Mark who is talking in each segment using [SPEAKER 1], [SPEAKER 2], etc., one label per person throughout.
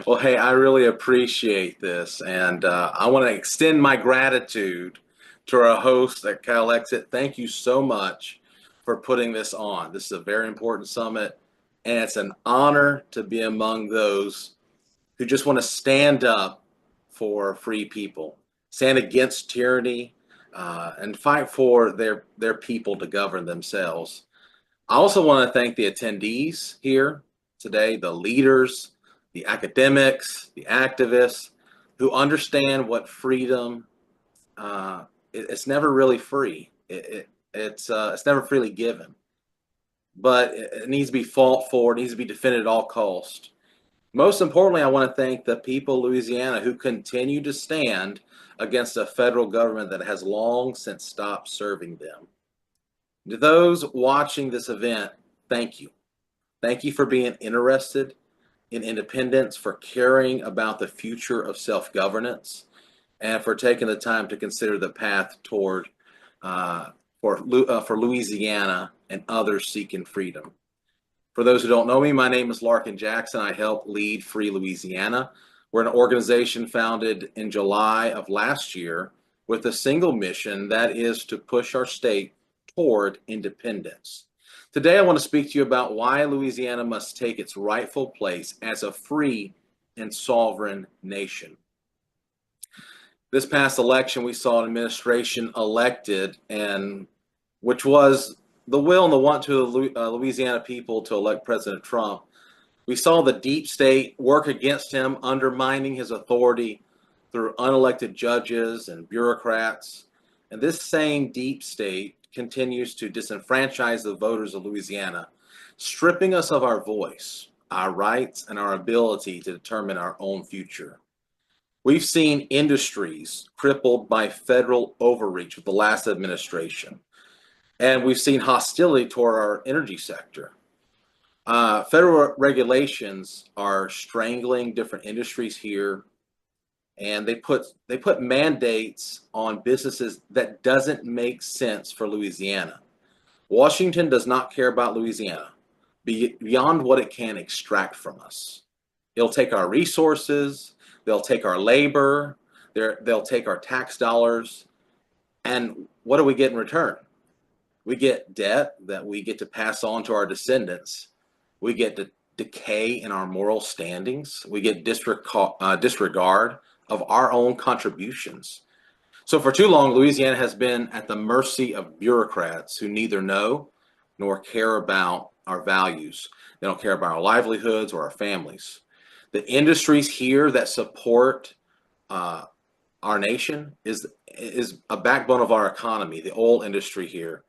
[SPEAKER 1] Well, hey, I really appreciate this, and I want to extend my gratitude to our host at Cal Exit. Thank you so much for putting this on. This is a very important summit, and it's an honor to be among those who just want to stand up for free people, stand against tyranny, and fight for their people to govern themselves. I also want to thank the attendees here today, the leaders, the academics, the activists who understand what freedom. It's never really free. It's never freely given, but it needs to be fought for. It needs to be defended at all cost. Most importantly, I want to thank the people of Louisiana who continue to stand against a federal government that has long since stopped serving them. To those watching this event, thank you. Thank you for being interested in independence, for caring about the future of self-governance, and for taking the time to consider the path toward uh, for Louisiana and others seeking freedom. For those who don't know me, my name is Larkin Jackson. I help lead Free Louisiana. We're an organization founded in July of last year with a single mission, that is to push our state toward independence. Today, I want to speak to you about why Louisiana must take its rightful place as a free and sovereign nation. This past election, we saw an administration elected, and which was the will and the want to the Louisiana people to elect President Trump. We saw the deep state work against him, undermining his authority through unelected judges and bureaucrats. And this same deep state continues to disenfranchise the voters of Louisiana, stripping us of our voice, our rights, and our ability to determine our own future. We've seen industries crippled by federal overreach with the last administration, and we've seen hostility toward our energy sector. Federal regulations are strangling different industries here, and they put mandates on businesses that doesn't make sense for Louisiana. Washington does not care about Louisiana beyond what it can extract from us. It'll take our resources, they'll take our labor, they'll take our tax dollars, and what do we get in return? We get debt that we get to pass on to our descendants. We get the decay in our moral standings. We get disregard of our own contributions. So for too long, Louisiana has been at the mercy of bureaucrats who neither know nor care about our values. They don't care about our livelihoods or our families. The industries here that support our nation is a backbone of our economy. The oil industry here,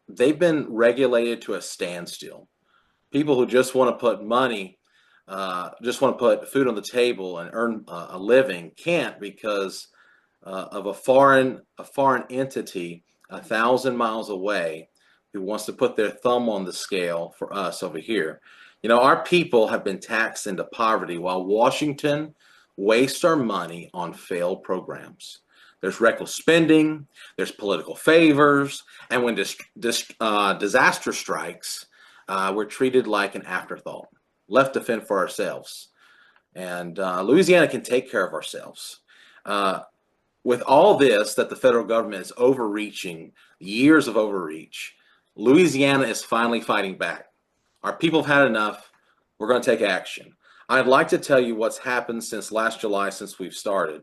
[SPEAKER 1] they've been regulated to a standstill. People who just want to put money, just want to put food on the table and earn a living can't because of a foreign entity 1,000 miles away who wants to put their thumb on the scale for us over here. You know, our people have been taxed into poverty while Washington wastes our money on failed programs. There's reckless spending, there's political favors, and when disaster strikes, we're treated like an afterthought, left to fend for ourselves. And Louisiana can take care of ourselves. With all this that the federal government is overreaching, years of overreach, Louisiana is finally fighting back. Our people have had enough. We're going to take action. I'd like to tell you what's happened since last July, since we've started.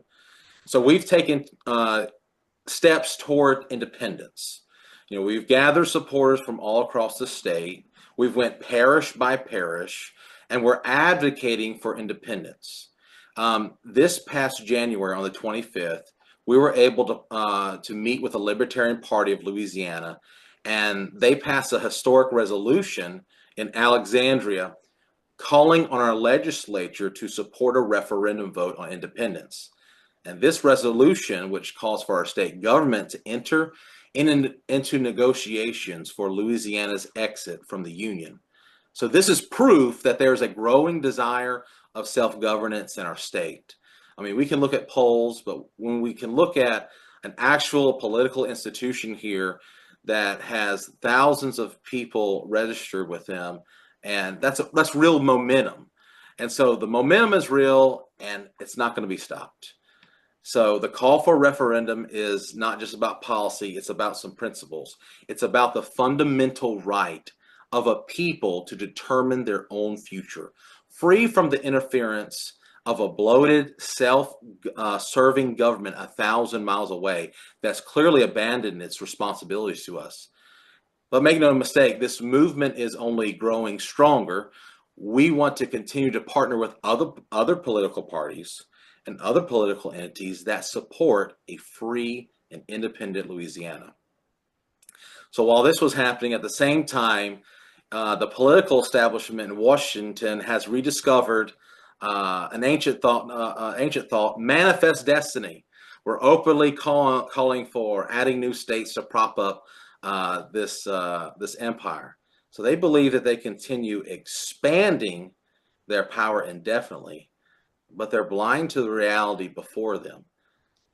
[SPEAKER 1] So we've taken steps toward independence. You know, we've gathered supporters from all across the state. We've went parish by parish, and we're advocating for independence. This past January, on the 25th, we were able to meet with the Libertarian Party of Louisiana, and they passed a historic resolution in Alexandria calling on our legislature to support a referendum vote on independence. And this resolution, which calls for our state government to enter into negotiations for Louisiana's exit from the Union. So this is proof that there's a growing desire of self-governance in our state. I mean, we can look at polls, but when we can look at an actual political institution here that has thousands of people registered with them, and that's real momentum. And so the momentum is real, and it's not going to be stopped. So the call for referendum is not just about policy, it's about some principles. It's about the fundamental right of a people to determine their own future, free from the interference of a bloated, self-serving government 1,000 miles away that's clearly abandoned its responsibilities to us. But make no mistake, this movement is only growing stronger. We want to continue to partner with other political parties and other political entities that support a free and independent Louisiana. So while this was happening at the same time, the political establishment in Washington has rediscovered an ancient thought, manifest destiny. We're openly calling for adding new states to prop up this empire. So they believe that they continue expanding their power indefinitely, but they're blind to the reality before them.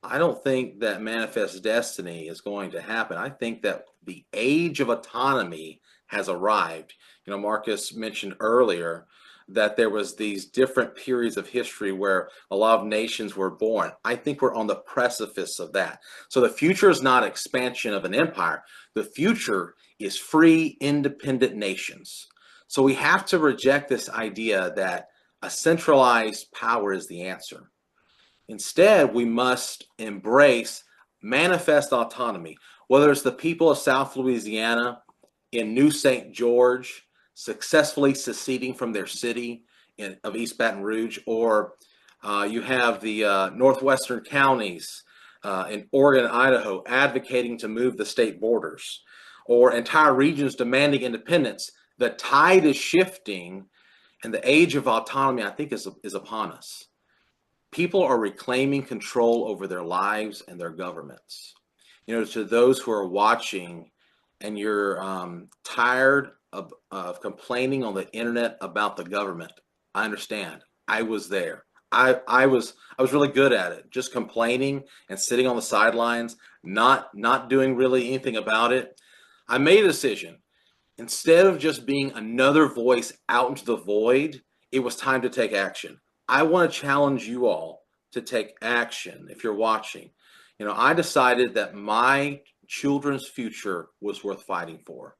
[SPEAKER 1] I don't think that manifest destiny is going to happen. I think that the age of autonomy has arrived. You know, Marcus mentioned earlier that there was these different periods of history where a lot of nations were born. I think we're on the precipice of that. So the future is not expansion of an empire. The future is free, independent nations. So we have to reject this idea that a centralized power is the answer. Instead, we must embrace manifest autonomy, whether it's the people of South Louisiana in New St. George successfully seceding from their city of East Baton Rouge, or you have the northwestern counties in Oregon and Idaho advocating to move the state borders, or entire regions demanding independence. The tide is shifting, and the age of autonomy, I think, is upon us. People are reclaiming control over their lives and their governments. You know, to those who are watching and you're tired of complaining on the internet about the government, I understand. I was there. I was really good at it, just complaining and sitting on the sidelines, not doing really anything about it. I made a decision. Instead of just being another voice out into the void, it was time to take action. I want to challenge you all to take action if you're watching. You know, I decided that my children's future was worth fighting for.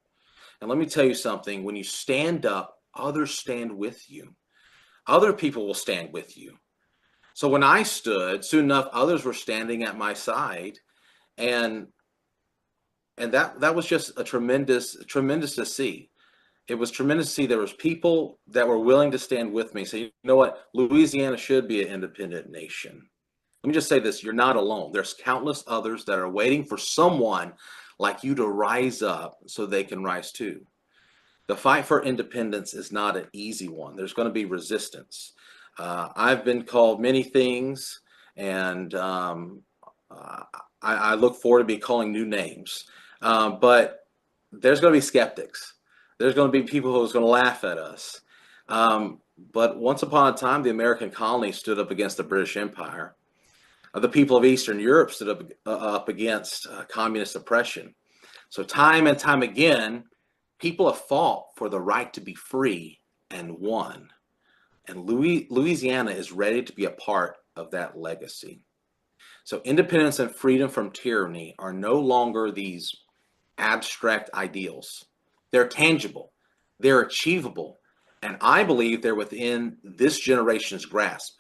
[SPEAKER 1] And let me tell you something, when you stand up, others stand with you. Other people will stand with you. So when I stood, soon enough, others were standing at my side. And that was just a tremendous to see. It was tremendous to see there was people that were willing to stand with me, say, you know what, Louisiana should be an independent nation. Let me just say this, you're not alone. There's countless others that are waiting for someone like you to rise up so they can rise too. The fight for independence is not an easy one. There's going to be resistance. I've been called many things, and I look forward to be calling new names. But there's going to be skeptics. There's going to be people who's going to laugh at us. But once upon a time, the American colonies stood up against the British Empire. The people of Eastern Europe stood up against communist oppression. So time and time again, people have fought for the right to be free and won. And Louisiana is ready to be a part of that legacy. So independence and freedom from tyranny are no longer these abstract ideals. They're tangible, they're achievable, and I believe they're within this generation's grasp.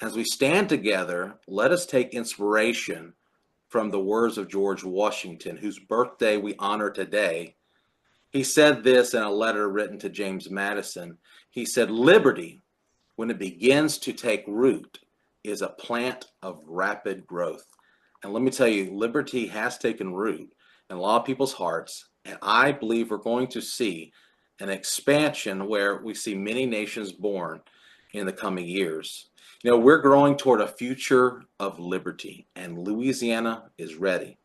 [SPEAKER 1] As we stand together, let us take inspiration from the words of George Washington, whose birthday we honor today. He said this in a letter written to James Madison. He said, "Liberty, when it begins to take root, is a plant of rapid growth." And let me tell you, liberty has taken root in a lot of people's hearts. And I believe we're going to see an expansion where we see many nations born in the coming years. You know, we're growing toward a future of liberty, and Louisiana is ready.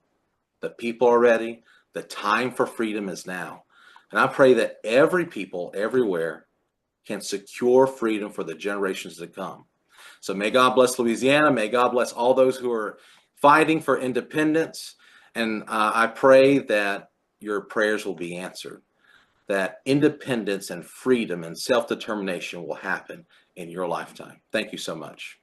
[SPEAKER 1] The people are ready. The time for freedom is now. And I pray that every people everywhere can secure freedom for the generations to come. So may God bless Louisiana. May God bless all those who are fighting for independence. And I pray that your prayers will be answered. that independence and freedom and self-determination will happen in your lifetime. Thank you so much.